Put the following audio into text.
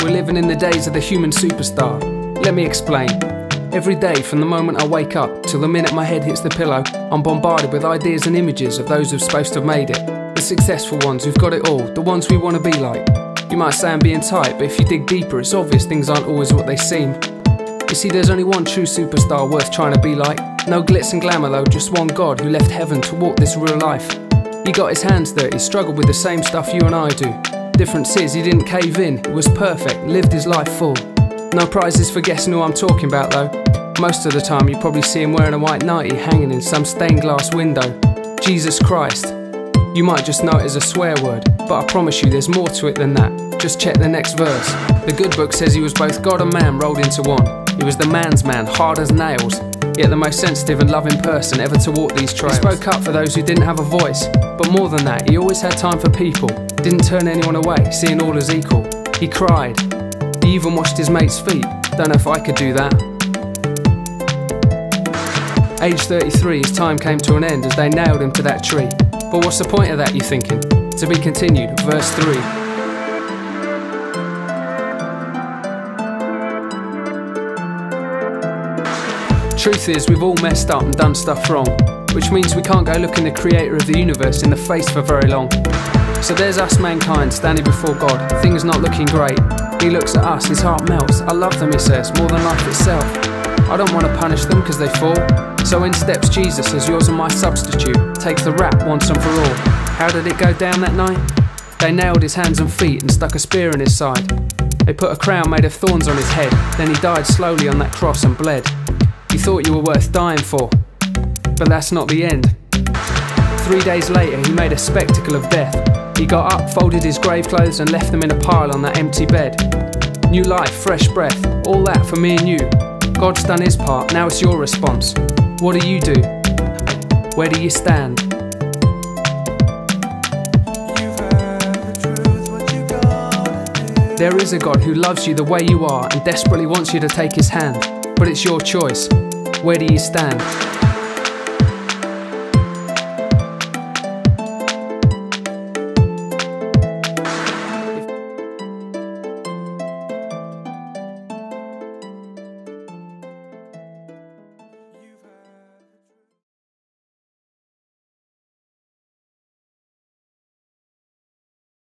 We're living in the days of the human superstar. Let me explain. Every day from the moment I wake up till the minute my head hits the pillow, I'm bombarded with ideas and images of those who've supposed to have made it. The successful ones who've got it all, the ones we want to be like. You might say I'm being tight, but if you dig deeper it's obvious things aren't always what they seem. You see, there's only one true superstar worth trying to be like. No glitz and glamour though, just one God who left heaven to walk this real life. He got his hands dirty, struggled with the same stuff you and I do. Difference is he didn't cave in, it was perfect, lived his life full. No prizes for guessing who I'm talking about though. Most of the time you probably see him wearing a white nightie hanging in some stained glass window. Jesus Christ. You might just know it as a swear word, but I promise you there's more to it than that. Just check the next verse. The good book says he was both God and man rolled into one. He was the man's man, hard as nails, yet the most sensitive and loving person ever to walk these trails. He spoke up for those who didn't have a voice, but more than that, he always had time for people. Didn't turn anyone away, seeing all as equal. He cried. He even washed his mates' feet. Don't know if I could do that. Age 33, his time came to an end as they nailed him to that tree. But what's the point of that, you thinking? To be continued, verse 3. Truth is, we've all messed up and done stuff wrong, which means we can't go looking the creator of the universe in the face for very long. So there's us mankind standing before God, things not looking great. He looks at us, his heart melts. I love them, he says, more than life itself. I don't want to punish them because they fall. So in steps Jesus as yours and my substitute, takes the rap once and for all. How did it go down that night? They nailed his hands and feet and stuck a spear in his side. They put a crown made of thorns on his head, then he died slowly on that cross and bled. You thought you were worth dying for, but that's not the end. 3 days later he made a spectacle of death. He got up, folded his grave clothes and left them in a pile on that empty bed. New life, fresh breath, all that for me and you. God's done his part, now it's your response. What do you do? Where do you stand? There is a God who loves you the way you are and desperately wants you to take his hand. But it's your choice. Where do you stand?